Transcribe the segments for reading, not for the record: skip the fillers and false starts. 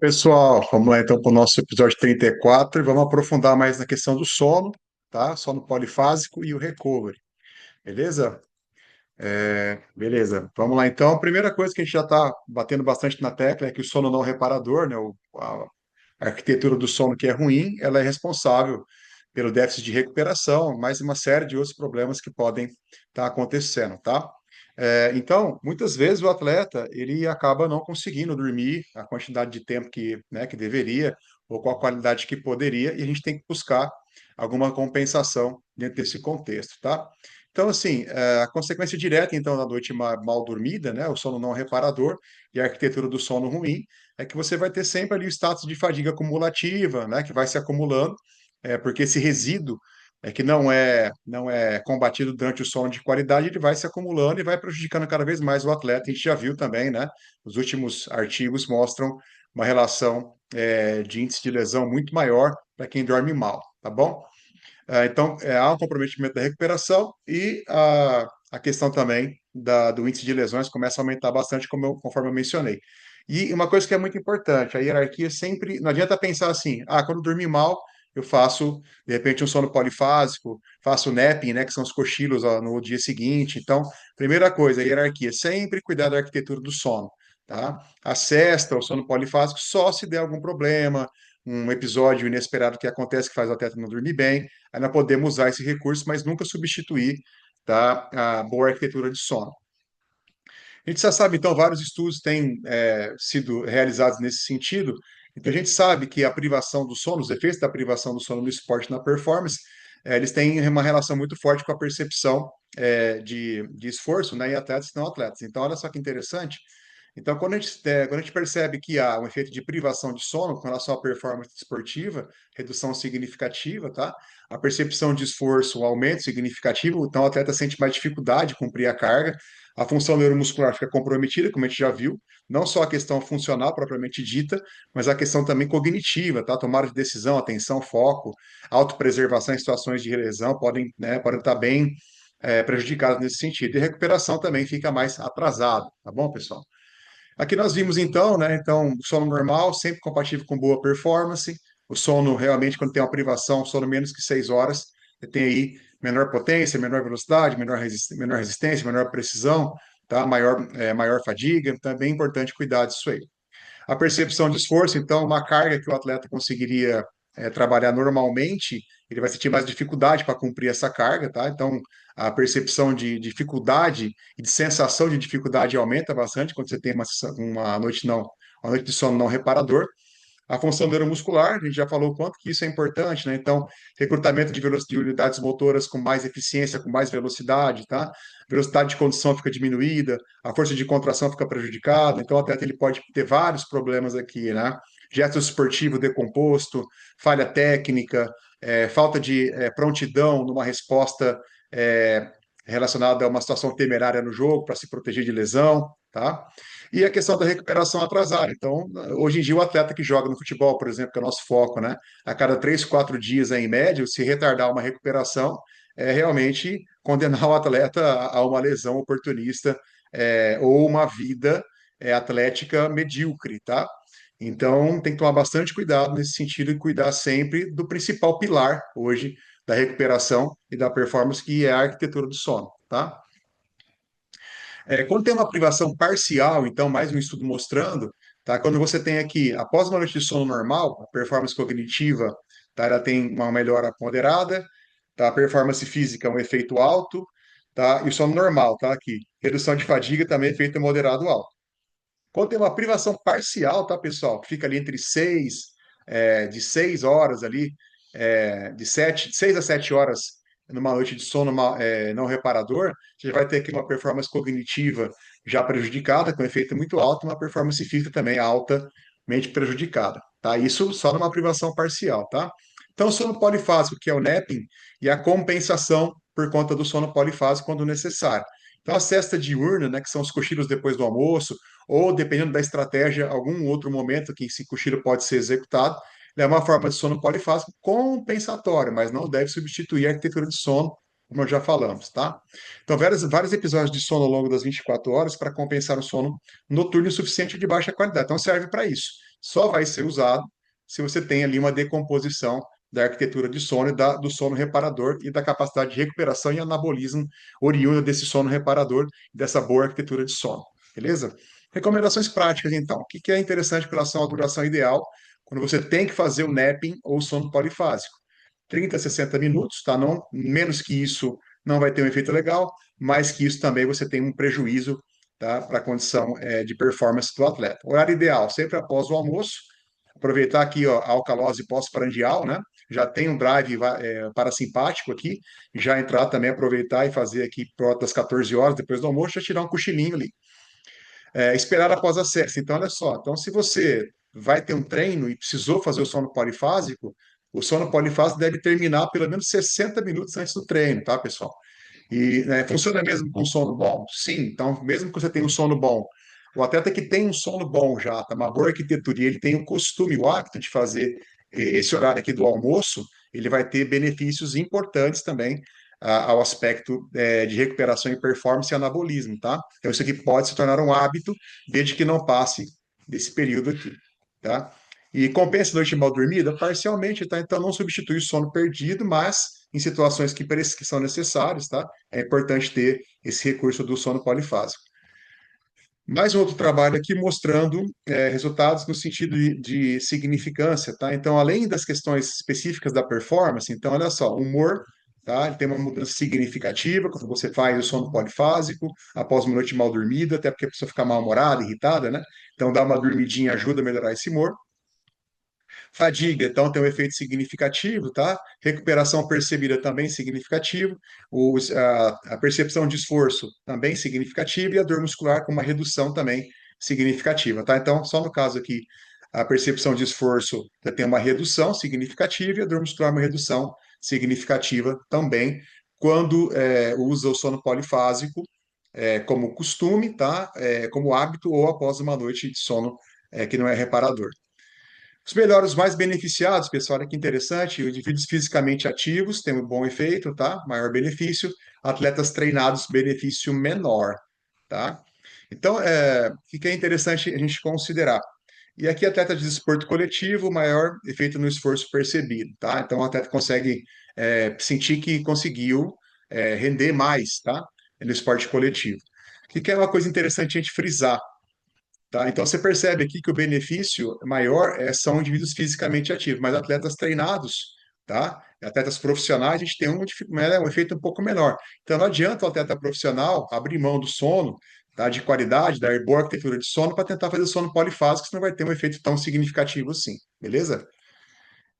Pessoal, vamos lá então para o nosso episódio 34 e vamos aprofundar mais na questão do sono, tá? Sono polifásico e o recovery, beleza? Beleza, vamos lá então. A primeira coisa que a gente já está batendo bastante na tecla é que o sono não reparador, né? A arquitetura do sono que é ruim, ela é responsável pelo déficit de recuperação, mais uma série de outros problemas que podem estar acontecendo, tá? Então, muitas vezes o atleta ele acaba não conseguindo dormir a quantidade de tempo que deveria ou com a qualidade que poderia, e a gente tem que buscar alguma compensação dentro desse contexto, tá? Então, assim, a consequência direta, então, da noite mal dormida, né, o sono não reparador e a arquitetura do sono ruim, é que você vai ter sempre ali o status de fadiga acumulativa, né, que vai se acumulando, porque esse resíduo que não é combatido durante o sono de qualidade, ele vai se acumulando e vai prejudicando cada vez mais o atleta. A gente já viu também, né? Os últimos artigos mostram uma relação de índice de lesão muito maior para quem dorme mal, tá bom? Então, há um comprometimento da recuperação e a questão também do índice de lesões começa a aumentar bastante, conforme eu mencionei. E uma coisa que é muito importante, a hierarquia sempre. Não adianta pensar assim, quando eu dormir mal, eu faço, de repente, um sono polifásico, faço napping, né, que são os cochilos no dia seguinte. Então, primeira coisa, a hierarquia, sempre cuidar da arquitetura do sono, tá? A sesta, o sono polifásico, só se der algum problema, um episódio inesperado que acontece que faz o atleta não dormir bem, aí nós podemos usar esse recurso, mas nunca substituir, tá, a boa arquitetura de sono. A gente já sabe, então, vários estudos têm sido realizados nesse sentido. Então, a gente sabe que a privação do sono, os efeitos da privação do sono no esporte e na performance, eles têm uma relação muito forte com a percepção de esforço, né, em atletas e não atletas. Então, olha só que interessante. Então, quando a gente percebe que há um efeito de privação de sono com relação à performance esportiva, redução significativa, tá? A percepção de esforço, um aumento significativo, então o atleta sente mais dificuldade de cumprir a carga, a função neuromuscular fica comprometida, como a gente já viu, não só a questão funcional propriamente dita, mas a questão também cognitiva, tá? Tomada de decisão, atenção, foco, autopreservação em situações de lesão podem estar bem prejudicadas nesse sentido. E recuperação também fica mais atrasada, tá bom, pessoal? Aqui nós vimos então, né? Então, o sono normal, sempre compatível com boa performance. O sono realmente, quando tem uma privação, sono menos que 6 horas, você tem aí menor potência, menor velocidade, menor resistência, menor precisão, tá? Maior fadiga. Então, é bem importante cuidar disso aí. A percepção de esforço, então, uma carga que o atleta conseguiria trabalhar normalmente, ele vai sentir mais dificuldade para cumprir essa carga, tá? Então, a percepção de dificuldade e de sensação de dificuldade aumenta bastante quando você tem uma noite não, uma noite de sono não reparador. A função neuromuscular, a gente já falou o quanto que isso é importante, né? Então, recrutamento de unidades motoras com mais eficiência, com mais velocidade, tá? Velocidade de condução fica diminuída, a força de contração fica prejudicada, então o atleta ele pode ter vários problemas aqui, né? Gesto esportivo decomposto, falha técnica, falta de prontidão numa resposta é, relacionada a uma situação temerária no jogo para se proteger de lesão, tá? E a questão da recuperação atrasada. Então, hoje em dia, o atleta que joga no futebol, por exemplo, que é o nosso foco, né? A cada 3, 4 dias, em média, se retardar uma recuperação, é realmente condenar o atleta a uma lesão oportunista ou uma vida atlética medíocre, tá? Então, tem que tomar bastante cuidado nesse sentido e cuidar sempre do principal pilar hoje da recuperação e da performance, que é a arquitetura do sono, tá? Quando tem uma privação parcial, então, mais um estudo mostrando, tá? Quando você tem aqui, após uma noite de sono normal, a performance cognitiva, tá? Ela tem uma melhora moderada, tá? A performance física, um efeito alto, tá? E o sono normal, tá? Aqui, redução de fadiga também efeito moderado alto. Quando tem uma privação parcial, tá, pessoal? Que fica ali entre de 6 horas ali, de 6 a 7 horas numa noite de sono não reparador, você vai ter aqui uma performance cognitiva já prejudicada, com efeito muito alto, e uma performance física também altamente prejudicada, tá? Isso só numa privação parcial, tá? Então, o sono polifásico, que é o napping, e a compensação por conta do sono polifásico quando necessário. Então, a cesta diurna, né, que são os cochilos depois do almoço, ou dependendo da estratégia, algum outro momento que esse cochilo pode ser executado, é uma forma de sono polifásico compensatória, mas não deve substituir a arquitetura de sono, como já falamos, tá? Então, vários episódios de sono ao longo das 24 horas para compensar o sono noturno insuficiente de baixa qualidade. Então, serve para isso. só vai ser usado se você tem ali uma decomposição da arquitetura de sono do sono reparador e da capacidade de recuperação e anabolismo oriunda desse sono reparador, dessa boa arquitetura de sono. Beleza? Recomendações práticas, então. O que é interessante com relação à duração ideal quando você tem que fazer o napping ou sono polifásico? 30 a 60 minutos, tá? Não, menos que isso não vai ter um efeito legal, mais que isso também você tem um prejuízo, tá? Para a condição de performance do atleta. Horário ideal, sempre após o almoço, aproveitar aqui ó, a alcalose pós-prandial, né? Já tem um drive parasimpático aqui, já entrar também, aproveitar e fazer aqui por volta das 14 horas, depois do almoço, já tirar um cochilinho ali. Esperar após a cesta. Então, olha só, então se você vai ter um treino e precisou fazer o sono polifásico, o sono polifásico deve terminar pelo menos 60 minutos antes do treino, tá, pessoal? E funciona mesmo com sono bom? Sim, então mesmo que você tenha um sono bom, o atleta que tem um sono bom já, tá, uma boa arquitetura, e ele tem o costume, o hábito de fazer esse horário aqui do almoço, ele vai ter benefícios importantes também ao aspecto de recuperação e performance e anabolismo, tá? Então isso aqui pode se tornar um hábito, desde que não passe desse período aqui, tá? E compensa a noite mal dormida? Parcialmente, tá? Então não substitui o sono perdido, mas em situações que são necessárias, tá? É importante ter esse recurso do sono polifásico. Mais um outro trabalho aqui mostrando resultados no sentido de significância, tá? Então, além das questões específicas da performance, então, olha só, o humor, tá? Ele tem uma mudança significativa quando você faz o sono polifásico, após uma noite mal dormida, até porque a pessoa fica mal-humorada, irritada, né? Então, dar uma dormidinha ajuda a melhorar esse humor. Fadiga, então, tem um efeito significativo, tá? Recuperação percebida também significativo. A percepção de esforço também significativa e a dor muscular com uma redução também significativa, tá? Então, só no caso aqui, a percepção de esforço tem uma redução significativa e a dor muscular uma redução significativa também quando usa o sono polifásico como costume, tá? Como hábito ou após uma noite de sono que não é reparador. Os melhores, os mais beneficiados, pessoal, olha que interessante, indivíduos fisicamente ativos têm um bom efeito, tá? Maior benefício. Atletas treinados, benefício menor, tá? Então, o que é interessante a gente considerar? E aqui, atleta de desporto coletivo, maior efeito no esforço percebido, tá? Então, o atleta consegue sentir que conseguiu render mais, tá? No esporte coletivo. O que é uma coisa interessante a gente frisar? Tá? Então você percebe aqui que o benefício maior são indivíduos fisicamente ativos, mas atletas treinados, tá? Atletas profissionais, a gente tem um efeito um pouco menor. Então não adianta o atleta profissional abrir mão do sono, tá? De qualidade, da boa arquitetura de sono, para tentar fazer sono polifásico, que não vai ter um efeito tão significativo assim, beleza?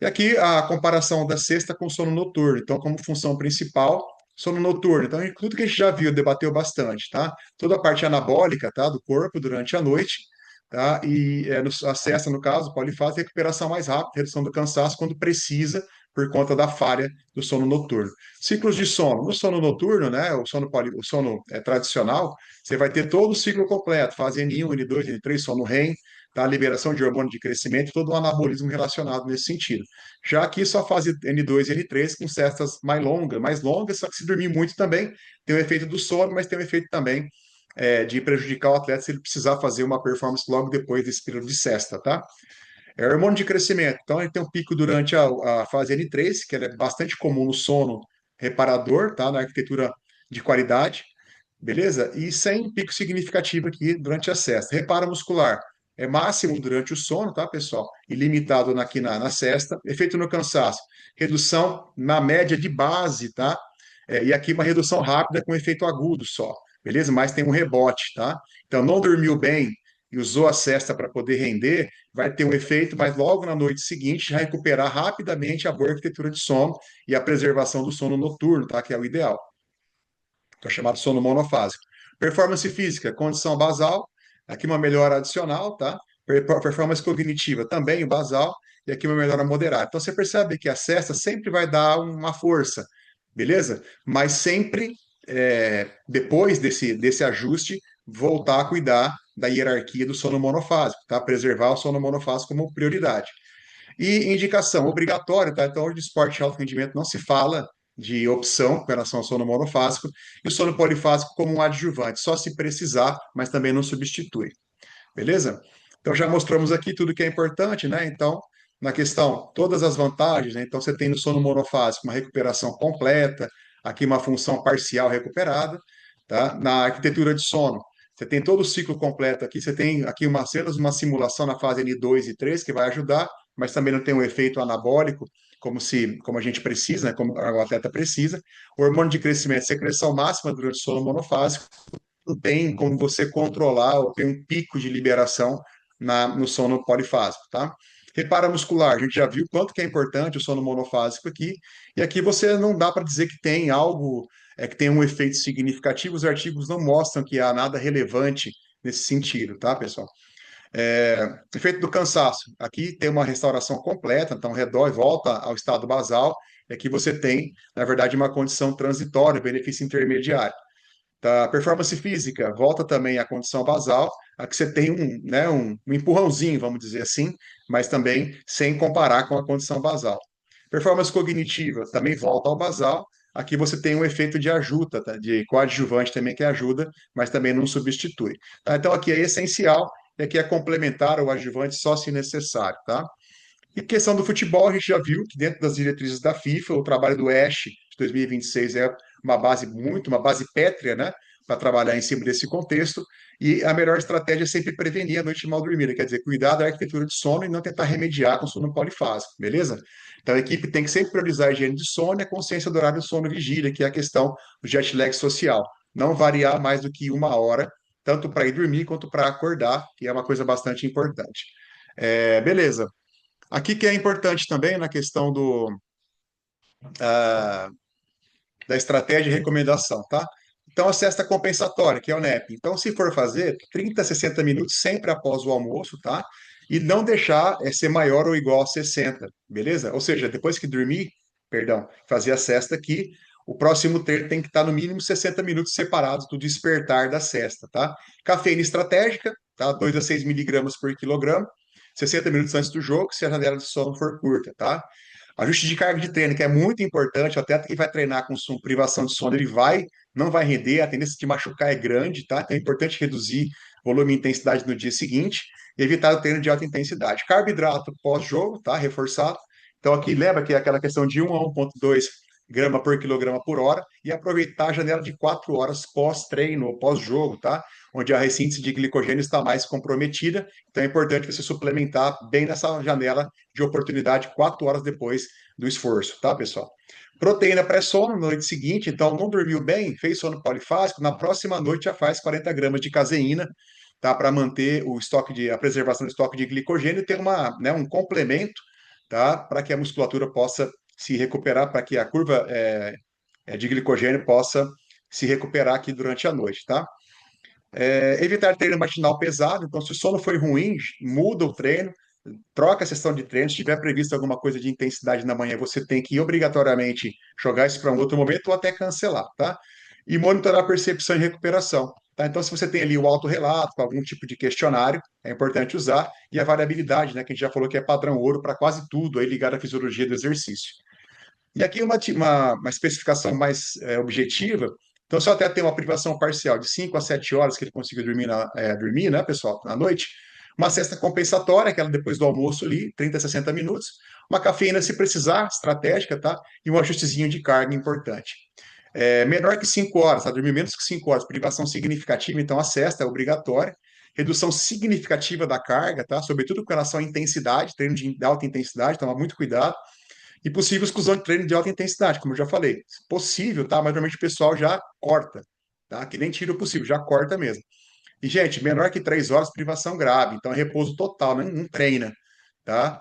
E aqui a comparação da sexta com o sono noturno. Então, como função principal, sono noturno. Então, tudo que a gente já viu, debateu bastante, tá? Toda a parte anabólica, tá? Do corpo durante a noite, tá? E a sexta, no caso, polifásico, recuperação mais rápida, redução do cansaço quando precisa, por conta da falha do sono noturno. Ciclos de sono. No sono noturno, né? O sono tradicional, você vai ter todo o ciclo completo, fase N1, N2, N3, sono REM, tá? Liberação de hormônio de crescimento, todo o anabolismo relacionado nesse sentido. Já aqui só a fase N2 e N3 com cestas mais longas, só que se dormir muito também tem o efeito do sono, mas tem o efeito também de prejudicar o atleta se ele precisar fazer uma performance logo depois desse período de cesta, tá? É hormônio de crescimento. Então, ele tem um pico durante a fase N3, que é bastante comum no sono reparador, tá? Na arquitetura de qualidade, beleza? E sem pico significativo aqui durante a cesta. Reparo muscular é máximo durante o sono, tá, pessoal? E limitado aqui na cesta. Efeito no cansaço, redução na média de base, tá? E aqui uma redução rápida com efeito agudo só, beleza? Mas tem um rebote, tá? Então, não dormiu bem e usou a cesta para poder render, vai ter um efeito, mas logo na noite seguinte já recuperar rapidamente a boa arquitetura de sono e a preservação do sono noturno, tá? Que é o ideal, que é o chamado sono monofásico. Performance física, condição basal, aqui uma melhora adicional, tá? Performance cognitiva também o basal, e aqui uma melhora moderada. Então você percebe que a cesta sempre vai dar uma força, beleza? Mas sempre depois desse ajuste, voltar a cuidar da hierarquia do sono monofásico, tá? Preservar o sono monofásico como prioridade. E indicação obrigatória, tá? Então, hoje de esporte de alto rendimento não se fala de opção com relação ao sono monofásico e o sono polifásico como um adjuvante, só se precisar, mas também não substitui. Beleza? Então, já mostramos aqui tudo que é importante, né? Então, na questão, todas as vantagens, né? Então, você tem no sono monofásico uma recuperação completa, aqui uma função parcial recuperada, tá? Na arquitetura de sono, você tem todo o ciclo completo aqui, você tem aqui apenas uma simulação na fase N2 e 3 que vai ajudar, mas também não tem um efeito anabólico, como a gente precisa, né? Como o atleta precisa. O hormônio de crescimento, secreção máxima durante o sono monofásico, não tem como você controlar ou tem um pico de liberação no sono polifásico, tá? Repara muscular, a gente já viu quanto que é importante o sono monofásico aqui, e aqui você não dá para dizer que tem algo que tem um efeito significativo, os artigos não mostram que há nada relevante nesse sentido, tá, pessoal? Efeito do cansaço, aqui tem uma restauração completa, então redói, volta ao estado basal, e aqui você tem, na verdade, uma condição transitória, benefício intermediário. Da performance física, volta também à condição basal, a que você tem um empurrãozinho, vamos dizer assim, mas também sem comparar com a condição basal. Performance cognitiva também volta ao basal, aqui você tem um efeito de ajuda, tá? De coadjuvante também que ajuda, mas também não substitui. Tá? Então aqui é essencial, e aqui é complementar o adjuvante só se necessário, tá? E questão do futebol, a gente já viu que dentro das diretrizes da FIFA, o trabalho do ASH de 2026 é uma base pétrea, né, para trabalhar em cima desse contexto. E a melhor estratégia é sempre prevenir a noite mal dormida, quer dizer, cuidar da arquitetura de sono e não tentar remediar com sono polifásico, beleza? Então a equipe tem que sempre priorizar a higiene de sono e a consciência do horário do sono vigília, que é a questão do jet lag social. Não variar mais do que 1 hora, tanto para ir dormir quanto para acordar, que é uma coisa bastante importante. Beleza. Aqui que é importante também na questão ah, da estratégia e recomendação, tá? Então, a cesta compensatória, que é o NEP. Então, se for fazer, 30 a 60 minutos sempre após o almoço, tá? E não deixar ser maior ou igual a 60, beleza? Ou seja, depois que dormir, perdão, fazer a cesta aqui, o próximo treino tem que estar no mínimo 60 minutos separados do despertar da cesta, tá? Cafeína estratégica, tá? 2 a 6 miligramas por quilograma, 60 minutos antes do jogo, se a janela de sono for curta, tá? Ajuste de carga de treino, que é muito importante. O atleta que vai treinar com privação de sono, não vai render, a tendência de machucar é grande, tá? Então é importante reduzir volume e intensidade no dia seguinte e evitar o treino de alta intensidade. Carboidrato pós-jogo, tá? Reforçado. Então aqui lembra que é aquela questão de 1 a 1,2 grama por quilograma por hora e aproveitar a janela de 4 horas pós-treino ou pós-jogo, tá? Onde a ressíntese de glicogênio está mais comprometida. Então é importante você suplementar bem nessa janela de oportunidade 4 horas depois do esforço, tá, pessoal? Proteína pré-sono na noite seguinte, então não dormiu bem, fez sono polifásico, na próxima noite já faz 40 gramas de caseína, tá, para manter a preservação do estoque de glicogênio e ter um complemento, tá, para que a musculatura possa se recuperar, para que a curva de glicogênio possa se recuperar aqui durante a noite, tá? Evitar treino matinal pesado, então se o sono foi ruim, muda o treino, troca a sessão de treino. Se tiver previsto alguma coisa de intensidade na manhã, você tem que obrigatoriamente jogar isso para um outro momento ou até cancelar, tá? E monitorar a percepção e recuperação. Tá? Então, se você tem ali o autorrelato, com algum tipo de questionário, é importante usar, e a variabilidade, né, que a gente já falou que é padrão ouro para quase tudo, aí ligado à fisiologia do exercício. E aqui uma especificação mais objetiva. Então, se eu até tem uma privação parcial de 5 a 7 horas que ele consiga dormir, né, pessoal, na noite, uma cesta compensatória, aquela depois do almoço ali, 30 a 60 minutos, uma cafeína se precisar, estratégica, tá? E um ajustezinho de carga importante. Menor que 5 horas, tá? Dormir menos que 5 horas, privação significativa, então a cesta é obrigatória. Redução significativa da carga, tá? Sobretudo com relação à intensidade, treino de alta intensidade, tomar muito cuidado e possível exclusão de treino de alta intensidade, como eu já falei. Possível, tá? Mas normalmente o pessoal já corta, tá? Que nem tira o possível, já corta mesmo. E, gente, menor que 3 horas, privação grave. Então, é repouso total, não treina, tá?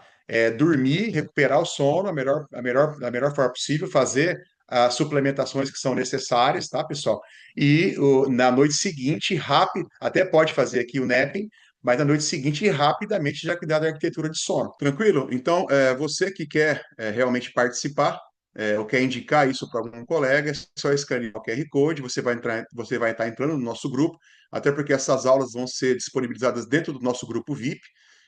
Dormir, recuperar o sono da melhor forma possível, fazer as suplementações que são necessárias, tá, pessoal? E na noite seguinte, rápido, até pode fazer aqui o napping, mas na noite seguinte, rapidamente já cuidar da arquitetura de sono. Tranquilo? Então, você que quer realmente participar, ou quer indicar isso para algum colega, é só escanear o QR Code, você vai estar entrando no nosso grupo, até porque essas aulas vão ser disponibilizadas dentro do nosso grupo VIP.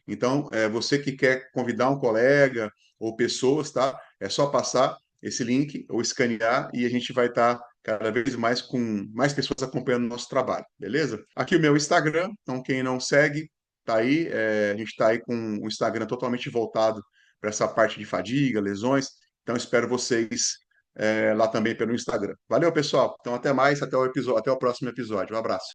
Então, você que quer convidar um colega ou pessoas, tá? É só passar esse link ou escanear e a gente vai estar cada vez mais com mais pessoas acompanhando o nosso trabalho, beleza? Aqui o meu Instagram, então quem não segue, tá aí, a gente está aí com o Instagram totalmente voltado para essa parte de fadiga, lesões. Então, espero vocês lá também pelo Instagram. Valeu, pessoal. Então, até mais, até o próximo episódio. Um abraço.